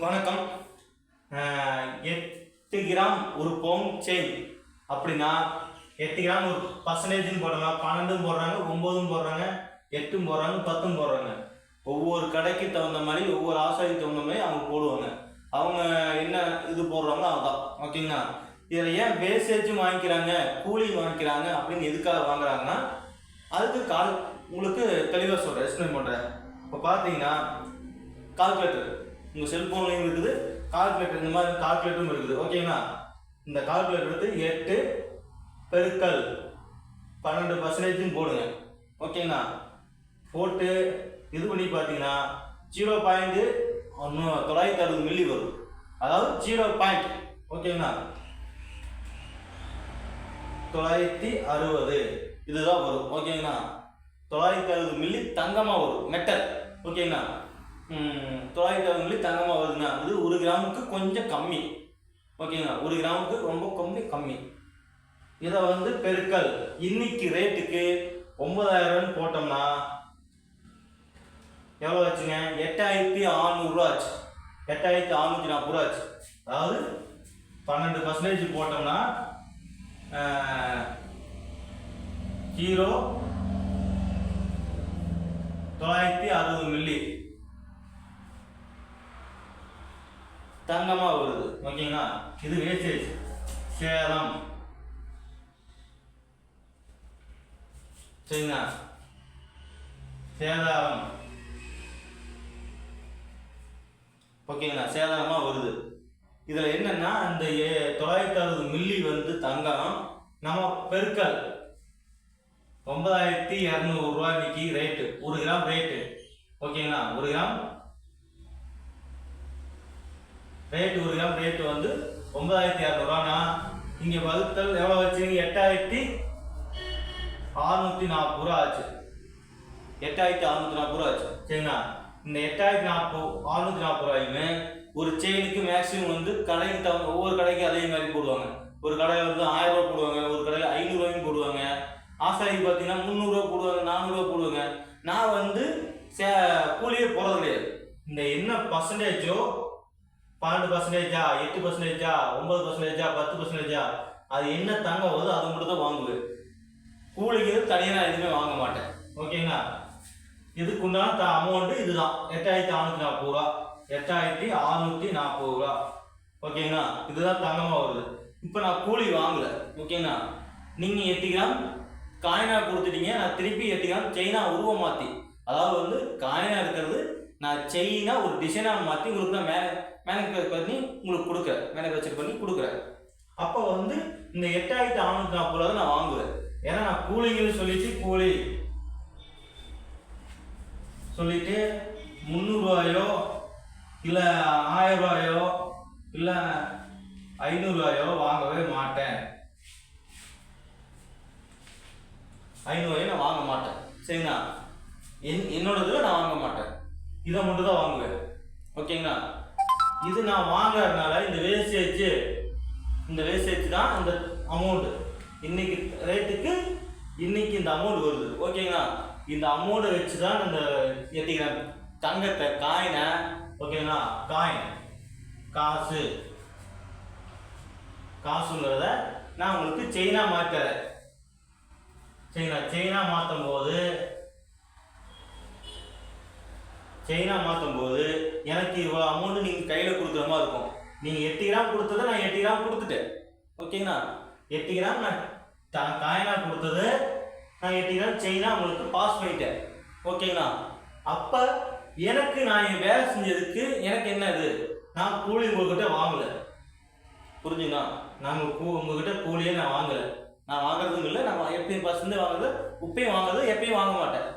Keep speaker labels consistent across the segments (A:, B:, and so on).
A: வணக்கம். 8 கிராம் ஒரு பவுன் செயின் அப்படின்னா 8 கிராம் ஒரு பர்சன்டேஜ்னு போடுறாங்க, 12 போடுறாங்க, 9 போடுறாங்க, 8 போடுறாங்க, 10 போடுறாங்க. ஒவ்வொரு கடைக்கு தகுந்த மாதிரி, ஒவ்வொரு ஆசாரிக்கு தகுந்த மாதிரி அவங்க போடுவாங்க. அவங்க என்ன இது போடுறாங்களோ அதுதான். ஓகேங்களா? இதில் ஏன் வேஸ்டேஜும் வாங்கிக்கிறாங்க, கூலி வாங்கிக்கிறாங்க அப்படின்னு எதுக்காக வாங்குறாங்கன்னா, அதுக்கு உங்களுக்கு தெளிவாக சொல்கிறேன், எக்ஸ்பிளைன் பண்ணுறேன். இப்போ பார்த்தீங்கன்னா கால்குலேட்டர் உங்கள் செல்ஃபோன்லையும் இருக்குது, கால்குலேட்டர் இந்த மாதிரி கால்குலேட்டரும் இருக்குது. ஓகேங்களா? இந்த கால்குலேட்டர் எடுத்து 8 பெருக்கல் 12% போடுங்க. ஓகேங்களா? போட்டு இது பண்ணி பார்த்தீங்கன்னா 0.960 மில்லி வரும். அதாவது 0. ஓகேங்களா? 960 இதுதான் வரும். ஓகேங்களா? 960 மில்லி தங்கமாக வரும், மெட்டல். ஓகேங்களா? 960 மில்லி தங்கமாக வருதுன்னா இது 1 கிராமுக்கு கொஞ்சம் கம்மி. ஓகேங்களா? 1 கிராமுக்கு ரொம்ப கம்மி. இதை பெருக்கல் இன்னைக்கு ரேட்டுக்கு 9000 போட்டோம்னா எவ்வளோ ஆச்சுங்க? 8600 ரூபா ஆச்சு. 8640 ரூபா ஆச்சு. அதாவது 12% போட்டோம்னா 960 மில்லி தங்கமாக வருது. ஓகேங்களா? இது வேஸ்டேஜ், சேதம். சரிங்களா? சேதாரம். ஓகேங்களா? சேதாரமாக வருது. இதில் என்னன்னா இந்த 960 மில்லி தங்கம் நம்ம பெருக்கல் 9200 ரூபா இன்னைக்கு ரேட்டு, 1 கிராம் ரேட்டு. ஓகேங்களா? 1 கிராம் ரேட்டு 9200 ரூபானா இங்கே வகுத்தல் எவ்வளோ வச்சுங்க? 8640 ரூபா ஆச்சு. 8640 ரூபா ஆச்சு. சரிங்களா? இந்த 8640 ரூபாயுமே ஒரு செயினுக்கு மேக்ஸிமம் கடைக்கு தகுந்த, ஒவ்வொரு கடைக்கு அதே மாதிரி போடுவாங்க. ஒரு கடையில் 1000 ரூபா போடுவாங்க, ஒரு கடையில் 500 ரூபாயும் போடுவாங்க. ஆசாரிக்கு பார்த்தீங்கன்னா 300 ரூபா போடுவாங்க, 400 ரூபா போடுவாங்க. நான் கூலியே போடுறது கிடையாது. இந்த என்ன பர்சன்டேஜோ, 12%, 8%, 9%, 10%, அது என்ன தங்க வருதோ அதை மட்டும் தான் வாங்குவேன். கூலிக்கு தனியாக நான் எதுவுமே வாங்க மாட்டேன். ஓகேங்களா? இதுக்குண்டான அமௌண்ட்டு இதுதான், 8640 ரூபா. 8640 ரூபா. ஓகேங்களா? இதுதான் தங்கமாக வருது. இப்போ நான் கூலி வாங்கலை. ஓகேங்களா? நீங்கள் 8 கிராம் காயினா கொடுத்துட்டீங்க, நான் திருப்பி 8 கிராம் செயினா உருவம் மாற்றி, அதாவது காயினா இருக்கிறது நான் செயினா ஒரு டிசைனாக மாற்றி உங்களுக்கு தான் மேனுஃபேக்சர் பண்ணி உங்களுக்கு கொடுக்குறேன், மேனுஃபேக்சர் பண்ணி கொடுக்குறேன். அப்போ இந்த 8640 ரூபா நான் வாங்குவேன். ஏன்னா நான் கூலிங்கன்னு சொல்லிட்டு 300 ரூபாயோ இல்லை 1000 ரூபாயோ இல்லை 500 ரூபாயோ வாங்கவே மாட்டேன். 500 ரூபாயோ நான் வாங்க மாட்டேன். சரிங்களா? என்னோடதுல நான் வாங்க மாட்டேன். இதை மட்டும் தான் வாங்குவேன். ஓகேங்களா? இது நான் வாங்குறதுனால இந்த வேஸ்டேஜ் தான் இந்த அமௌண்ட். இன்னைக்கு ரேட்டுக்கு இன்னைக்கு இந்த அமௌண்ட் வருது. ஓகேங்களா? இந்த அமௌண்ட்டை வச்சு தான் இந்த 8 கிராம் தங்கத்தை காயினை, ஓகேங்களா, காயின் காசுங்கிறத நான் உங்களுக்கு செயினா மாற்றுறேன். சரிங்களா? செயினா மாற்றும் போது எனக்கு இவ்வளோ அமௌண்ட் நீங்கள் கையில் கொடுக்குற மாதிரி இருக்கும். நீங்கள் 8 கிராம் கொடுத்ததை நான் 8 கிராம் கொடுத்துட்டேன். ஓகேங்களா? 8 கிராம் நான் காயினா கொடுத்தது நான் 8 கிராம் செயினா உங்களுக்கு பாஸ் பண்ணிட்டேன். ஓகேங்களா? அப்போ எனக்கு நான் என் வேலை செஞ்சதுக்கு எனக்கு என்ன இது? நான் கூலி உங்கள்கிட்ட வாங்கலை. புரிஞ்சுங்களா? உங்ககிட்ட கூலியே நான் வாங்கலை. நான் வாங்குறதும் இல்லை. நான் எப்பயும் பர்சன்டேஜ் வாங்குறது, இப்பயும் வாங்குறது, எப்பயும் வாங்க மாட்டேன்.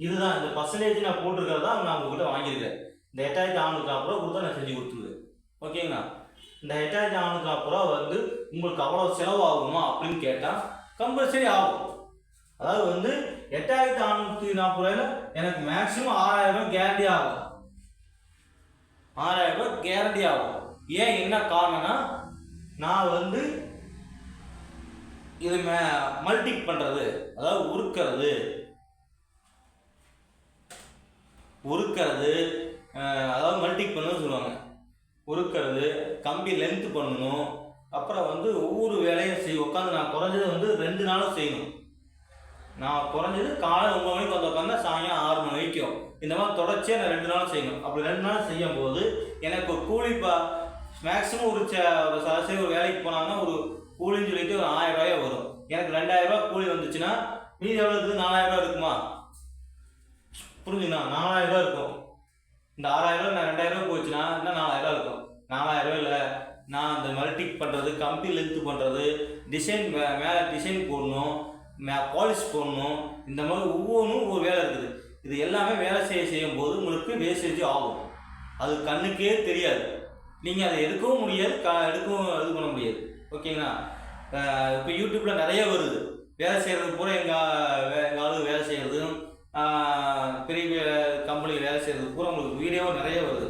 A: இதுதான் இந்த பர்சன்டேஜ் நான் போட்டிருக்கிறதா நான் உங்ககிட்ட வாங்கியிருக்கேன். இந்த 8640 ரூபா கொடுத்தா நான் செஞ்சு கொடுத்துருவேன். ஓகேங்களா? இந்த 8640 ரூபா உங்களுக்கு அவ்வளோ செலவாகுமா அப்படின்னு கேட்டால் கம்பல்சரி ஆகும். அதாவது 8640 ரூபாயில் எனக்கு மேக்ஸிமம் 6000 ரூபாய் கேரண்டி ஆகும். 6000 ரூபாய் கேரண்டி ஆகும். ஏன், என்ன காரணம்னா நான் இது மல்டி பண்ணுறது, அதாவது உருக்கிறது, அதாவது மல்டி பண்ணுன்னு சொல்லுவாங்க. உருக்கிறது, கம்பி லென்த் பண்ணணும். அப்புறம் வந்து ஒவ்வொரு வேலையும் உட்காந்து நான் குறைஞ்சது வந்து 2 நாளும் செய்யணும். நான் குறைஞ்சது காலை 9 மணிக்கு வந்து உட்காந்தா சாயங்காலம் 6 மணி வரைக்கும் இந்த மாதிரி தொடர்ச்சியாக நான் 2 நாள் செய்யணும். அப்படி 2 நாள் செய்யும்போது எனக்கு ஒரு கூலி மேக்ஸிமம் ஒரு சராசரி ஒரு வேலைக்கு போனாங்கன்னா ஒரு கூலின்னு சொல்லிட்டு ஒரு 1000 ரூபாயா வரும். எனக்கு 2000 ரூபாய் கூலி வந்துச்சுன்னா மீதி எவ்வளோ இருக்குது? 4000 ரூபாய் இருக்குமா? புரிஞ்சுங்களா? 4000 ரூபாய் இருக்கும். இந்த 6000 ரூபாய் நான் 2000 ரூபாய் போச்சுன்னா இன்னும் 4000 ரூபாய் இருக்கும். 4000 ரூபாய் இல்லை, நான் அந்த மல்டிக் பண்ணுறது, கம்பி லென்த்து பண்ணுறது, டிசைன் மேலே டிசைன் போடணும், பாலிஷ் போடணும், இந்த மாதிரி ஒவ்வொன்றும் ஒரு வேலை இருக்குது. இது எல்லாமே வேலை செய்யும்போது உங்களுக்கு வேஸ்டேஜ் ஆகும். அது கண்ணுக்கே தெரியாது. நீங்கள் அதை எடுக்கவும் முடியாது, எடுக்கவும் இது பண்ண முடியாது. ஓகேங்களா? இப்போ யூடியூப்பில் நிறைய வருது வேலை செய்கிறது பூரா. எங்கள் ஆளு வேலை செய்கிறதும் பெரிய கம்பெனியில் வேலை செய்கிறது பூரா உங்களுக்கு வீடியோ நிறைய வருது.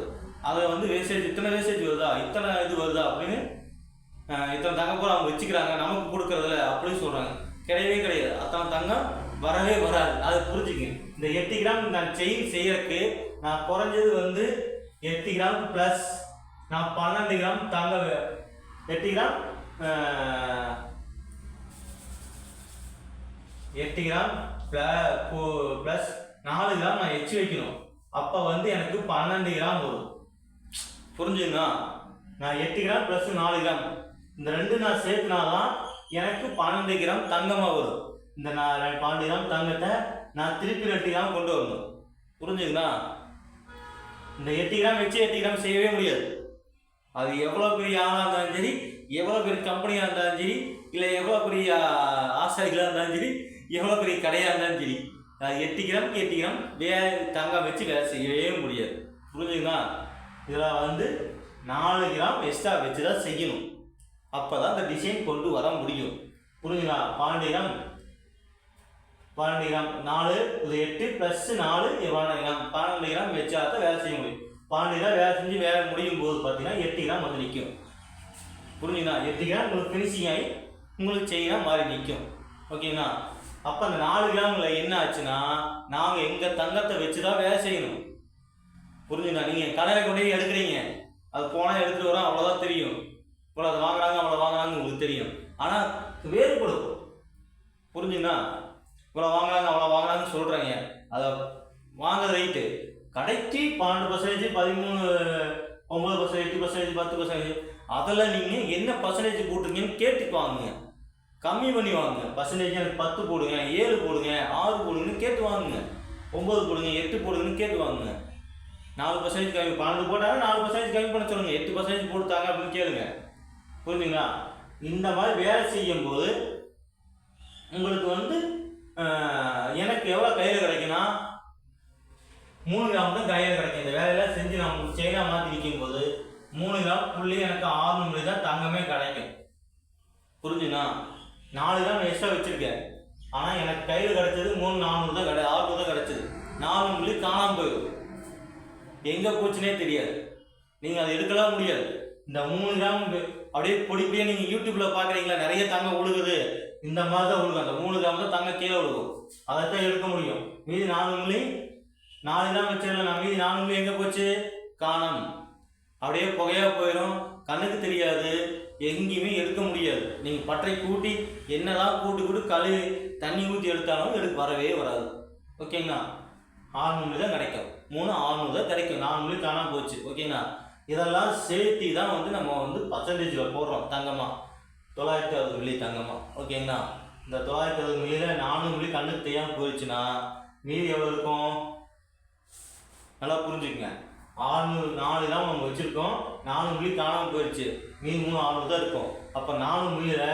A: அதில் வந்து வேஸ்டேஜ் இத்தனை வேஸ்டேஜ் வருதா, இத்தனை இது வருதா அப்படின்னு இத்தனை தங்கம் பூரா அவங்க வச்சுக்கிறாங்க, நமக்கு கொடுக்குறதில்ல அப்படின்னு சொல்கிறாங்க. கிடையவே கிடையாது. அத்தனை தங்கம் வரவே வராது. அதை புரிஞ்சுங்க. இந்த 8 கிராம் நான் செயின் செய்யறதுக்கு நான் குறைஞ்சது வந்து 8 கிராம் ப்ளஸ் நான் 12 கிராம் தங்க 8 கிராம் 8 கிராம் ப்ளஸ் 4 கிராம் நான் எச்சு வைக்கணும். அப்போ வந்து எனக்கு 12 கிராம் வரும். புரிஞ்சுங்களா? நான் 8 கிராம் ப்ளஸ் 4 கிராம் இந்த 2 நான் சேர்த்துனாதான் எனக்கு 12 கிராம் தங்கமாக வரும். இந்த நான் 12 கிராம் தங்கத்தை நான் திருப்பி 2 கிராம் கொண்டு வரணும். புரிஞ்சுங்களா? இந்த 8 கிராம் வச்சு 8 கிராம் செய்யவே முடியாது. அது எவ்வளோ பெரிய ஆளாக இருந்தாலும் சரி, எவ்வளோ பெரிய கம்பெனியாக இருந்தாலும் சரி, இல்லை எவ்வளோ பெரிய ஆசாரிகளாக இருந்தாலும் சரி, எவ்வளோ பெரிய கடையாக இருந்தாலும் சரி, 8 கிராமுக்கு 8 கிராம் தங்கம் வச்சு வேலை செய்யவே முடியாது. புரிஞ்சுங்களா? இதில் வந்து 4 கிராம் எக்ஸ்ட்ரா வச்சு தான் செய்யணும். அப்போ தான் இந்த டிசைன் கொண்டு வர முடியும். புரிஞ்சுங்களா? 12 கிராம் 4 இது 8 ப்ளஸ் 4 12 கிராம் 12 கிராம் வச்சா தான் வேலை செய்ய முடியும். 12 கிராம் வேலை செஞ்சு வேலை முடியும் போது பார்த்தீங்கன்னா 8 கிராம் வந்து நிற்கும். புரிஞ்சுங்களா? 8 கிராம் உங்களுக்கு ஃபினிஷிங் ஆகி உங்களுக்கு செயினாக மாறி நிற்கும். ஓகேங்களா? அப்போ அந்த 4 கிராமில் என்ன ஆச்சுன்னா நாங்கள் எங்கள் தங்கத்தை வச்சு தான் வேலை செய்யணும். புரிஞ்சுங்களா? நீங்கள் கடையில் கொண்டு போய் எடுக்கிறீங்க, அது போனால் எடுத்துகிட்டு வரோம், அவ்வளோதான் தெரியும். இவ்வளோ அதை வாங்குறாங்க, அவ்வளோ வாங்குறாங்க உங்களுக்கு தெரியும். ஆனால் வேறுபடும். புரிஞ்சுங்களா? இவ்வளோ வாங்குறாங்க, அவ்வளோ வாங்குறாங்கன்னு சொல்கிறீங்க, அதை வாங்குற ரைட்டு கடைக்கு 12%, 13, 9%, 8%, 10%, அதெல்லாம் நீங்கள் என்ன பர்சன்டேஜ் போட்டுருங்கன்னு கேட்டு வாங்குங்க. கம்மி பண்ணி வாங்குங்க. பர்சன்டேஜ் எனக்கு 10 போடுங்க, 7 போடுங்க, 6 போடுங்கன்னு கேட்டு வாங்குங்க. 9 போடுங்க, 8 போடுங்கன்னு கேட்டு வாங்குங்க. 4% கம்மி 12 போட்டாலும் 4% கம்மி பண்ண சொல்லுங்கள். 8% போட்டுத்தாங்க அப்படின்னு கேளுங்க. புரிஞ்சுங்களா? இந்த மாதிரி வேலை செய்யும்போது உங்களுக்கு வந்து எனக்கு எவ்வளோ கையில் கிடைக்குன்னா 3 கிராம் தான் கையில் கிடைக்கும். இந்த வேலையெல்லாம் செஞ்சு நான் செயினாக மாற்றி விற்கும்போது 3 கிராம் புள்ளி எனக்கு 6 மில்லி தான் தங்கமே கிடைக்கும். புரிஞ்சுங்களா? 4 கிராம் எக்ஸ்ட்ரா வச்சுருக்கேன், ஆனால் எனக்கு கையில் கிடைச்சது 300-400 தான் 600 தான் கிடைச்சது. 4 மில்லி காணாமல் போயிடும். எங்கே போச்சுனே தெரியாது. நீங்கள் அதை எடுக்கலாம் முடியாது. இந்த 3 கிராம் அப்படியே பொடிப்படியே நீங்கள் யூடியூப்பில் பார்க்குறீங்களா, நிறைய தங்கம் உழுகுது, இந்த மாதிரி தான் உழுகும். அந்த 3 கிராம் தான் தங்கம் கீழே விழுகும். அதைத்தான் எடுக்க முடியும். மீதி 4 மில்லி 4 கிராம் வச்சிடல, நான் மீதி 4 மில்லி எங்கே போச்சு? காணம். அப்படியே புகையாக போயிடும், கண்ணுக்கு தெரியாது, எங்கேயுமே எடுக்க முடியாது. நீங்கள் பட்டை கூட்டி என்னதான் கூட்டு கழுவி தண்ணி ஊற்றி எடுத்தாலும் வரவே வராது. ஓகேங்களா? 6 மில்லி தான் கிடைக்கும். 3 600 தான் கிடைக்கும். 4 மில்லி காணாமல் போச்சு. ஓகேங்களா? இதெல்லாம் சேர்த்தி தான் வந்து நம்ம வந்து பர்சன்டேஜில் போடுறோம் தங்கமாக. 960 மில்லி தங்கமாக. ஓகேங்களா? இந்த 960 மில்லியில் 4 மில்லி கண்ணுக்கு தெரியாமல் போயிடுச்சுன்னா மீதி எவ்வளோ இருக்கும்? நல்லா புரிஞ்சுக்குங்க. 4 கிராம் நம்ம வச்சுருக்கோம், 4 மில்லி காணாமல் போயிடுச்சு, மீதி 3 600 தான் இருக்கும். அப்போ 4 மில்லியில்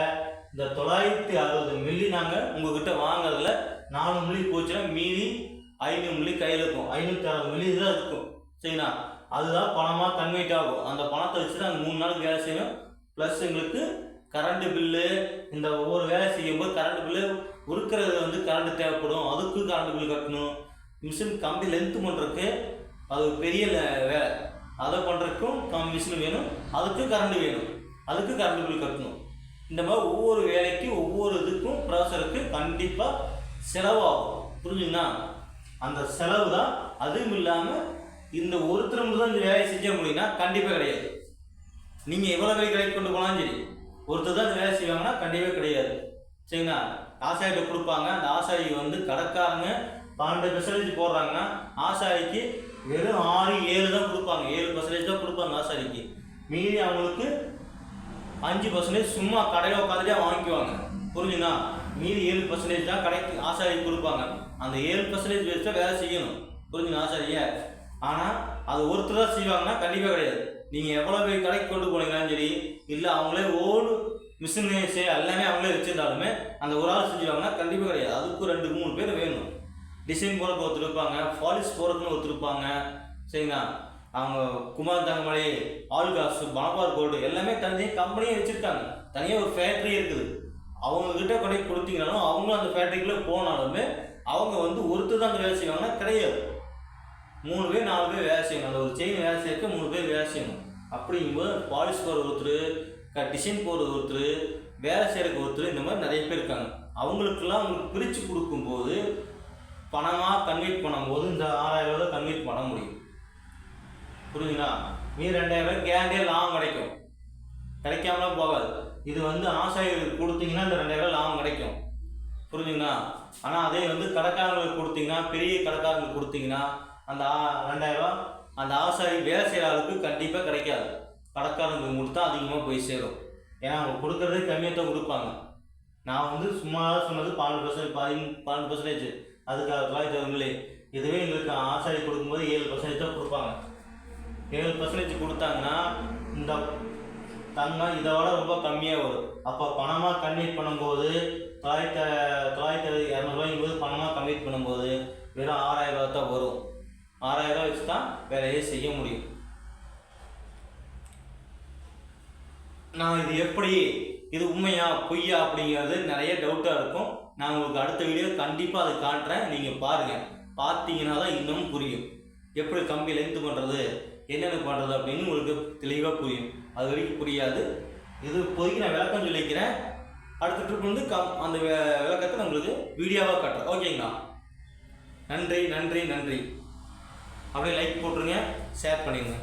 A: இந்த 960 மில்லி நாங்கள் உங்கள்கிட்ட வாங்குறதுல 4 மில்லி போச்சுன்னா மீதி 500 மில்லி கையில் இருக்கும். 560 மில்லி தான் இருக்கும். சரிங்களா? அதுதான் பணமாக கன்வெர்ட் ஆகும். அந்த பணத்தை வச்சு நாங்கள் 3 நாளுக்கு வேலை செய்யணும். ப்ளஸ் எங்களுக்கு கரண்ட்டு பில்லு, இந்த ஒவ்வொரு வேலை செய்யும்போது கரண்ட் பில்லு உருக்கிறது வந்து கரண்ட் தேவைப்படும், அதுக்கு கரண்ட் பில் கட்டணும். மிஷின் கம்பி லென்த்து பண்ணுறதுக்கு அது பெரிய வேலை, அதை பண்ணுறதுக்கும் மிஷின் வேணும், அதுக்கு கரண்ட் வேணும், அதுக்கு கரண்ட் பில் கட்டணும். இந்த மாதிரி ஒவ்வொரு வேலைக்கு ஒவ்வொரு இதுக்கும் ப்ராசருக்கு கண்டிப்பாக செலவாகும். புரிஞ்சுங்களா? அந்த செலவு தான். அதுவும் இல்லாமல் இந்த ஒருத்தர் மட்டும் தான் இந்த வேலையை செஞ்ச முடியும்னா கண்டிப்பாக கிடையாது. நீங்கள் எவ்வளோ விலை கடைக்கு கொண்டு போனாலும் சரி, ஒருத்தர் தான் வேலை செய்வாங்கன்னா கண்டிப்பாக கிடையாது. சரிங்களா? ஆசாரிகிட்ட கொடுப்பாங்க. அந்த ஆசாரி வந்து கடைக்காரங்க 12% போடுறாங்கன்னா ஆசாரிக்கு வெறும் 6-7 தான் கொடுப்பாங்க. 7% தான் கொடுப்பாங்க ஆசாரிக்கு. மீதி அவங்களுக்கு 5% சும்மா கடையில் உட்காந்துட்டே வாங்கிக்குவாங்க. புரிஞ்சுங்களா? மீதி 7% தான் கடைக்கு ஆசாரிக்கு கொடுப்பாங்க. அந்த 7% வச்சு தான் வேலை செய்யணும். புரிஞ்சுங்களா? ஆசாரியை ஆனால் அது ஒருத்தர் தான் செய்வாங்கன்னா கண்டிப்பாக கிடையாது. நீங்கள் எவ்வளோ போய் கடைக்கு கொண்டு போனீங்கன்னாலும் சரி, இல்லை அவங்களே ஓடு மிஷின் எல்லாமே அவங்களே வச்சுருந்தாலுமே அந்த ஒரு ஆள் செஞ்சுருவாங்கன்னா கண்டிப்பாக கிடையாது. அதுக்கு 2-3 பேர் வேணும். டிசைன் போகிறதுக்கு ஒருத்தர் இருப்பாங்க, பாலிஷ் போகிறதுக்குன்னு ஒருத்தர் இருப்பாங்க. சரிங்களா? அவங்க குமார் தங்கமலை, ஆல்காஸ், மலபார் கோல்டு எல்லாமே தனியாக கம்பெனியே வச்சுருக்காங்க. தனியாக ஒரு ஃபேக்ட்ரி இருக்குது. அவங்கக்கிட்ட கொண்டு கொடுத்தீங்கனாலும் அவங்களும் அந்த ஃபேக்ட்ரிக்குள்ளே போனாலுமே அவங்க வந்து ஒருத்தர் தான் அந்த வேலை செய்வாங்கன்னா கிடையாது. 3 பேர் 4 பேர் வேலை செய்யணும். அந்த ஒரு செயின் வேலை செய்யறதுக்கு 3 பேர் வேலை செய்யணும். அப்படிங்கும்போது பாலிஷ் போகிற ஒருத்தர், டிசைன் போடுறது ஒருத்தர், வேலை செய்கிறதுக்கு ஒருத்தர், இந்த மாதிரி நிறைய பேர் இருக்காங்க. அவங்களுக்கெல்லாம் உங்களுக்கு பிரித்து கொடுக்கும்போது பணமாக கன்வெர்ட் பண்ணும்போது இந்த 6000 ரூபா கன்வெர்ட் பண்ண முடியும். புரியுதுங்களா? மீ 2000 கேரண்டியாக லாபம் கிடைக்கும். கிடைக்காமலாம் போகாது. இது வந்து ஆசாரிகளுக்கு கொடுத்தீங்கன்னா இந்த 2000 லாபம் கிடைக்கும். புரிஞ்சுங்களா? ஆனால் அதே வந்து கடைக்காரங்களுக்கு கொடுத்தீங்கன்னா, பெரிய கடைக்காரங்களுக்கு கொடுத்தீங்கன்னா அந்த 2000 அந்த ஆசாரி வேலை செய்கிற ஆளுக்கு கண்டிப்பாக கிடைக்காது. கடைக்காரங்களுக்கு கொடுத்தா அதிகமாக போய் சேரும். ஏன்னா அவங்க கொடுக்குறதே கம்மியாக தான் கொடுப்பாங்க. நான் வந்து சும்மா சொன்னது 12%, அதுக்காக தொழிலாளர்களே. இதுவே எங்களுக்கு ஆசாரி கொடுக்கும்போது 7% தான் கொடுப்பாங்க. 7% கொடுத்தாங்கன்னா இந்த தங்கம் இதோட ரொம்ப கம்மியாக வரும். அப்போ பணமாக கன்வெர்ட் பண்ணும்போது 200 பணமாக கன்வெர்ட் பண்ணும்போது வெறும் 6000 ரூபா தான் வரும். 6000 ரூபா வச்சு தான் வேலையே செய்ய முடியும். நான் இது எப்படி, இது உண்மையா பொய்யா அப்படிங்கிறது நிறைய டவுட்டாக இருக்கும். நான் உங்களுக்கு அடுத்த வீடியோ கண்டிப்பாக அதை காட்டுறேன். நீங்கள் பாருங்கள். பார்த்தீங்கன்னா தான் இன்னும் புரியும். எப்படி கம்பி லென்த்து பண்ணுறது, என்னென்ன பண்ணுறது அப்படின்னு உங்களுக்கு தெளிவாக புரியும். அது வரைக்கும் புரியாது. இது இப்போதைக்கு நான் விளக்கம் சொல்லிக்கிறேன். அடுத்த ட்ரிப் வந்து அந்த விளக்கத்தை நான் உங்களுக்கு வீடியோவாக காட்டுறேன். ஓகேங்களா? நன்றி நன்றி நன்றி. அப்படியே லைக் போட்டுருங்க, ஷேர் பண்ணிடுங்க.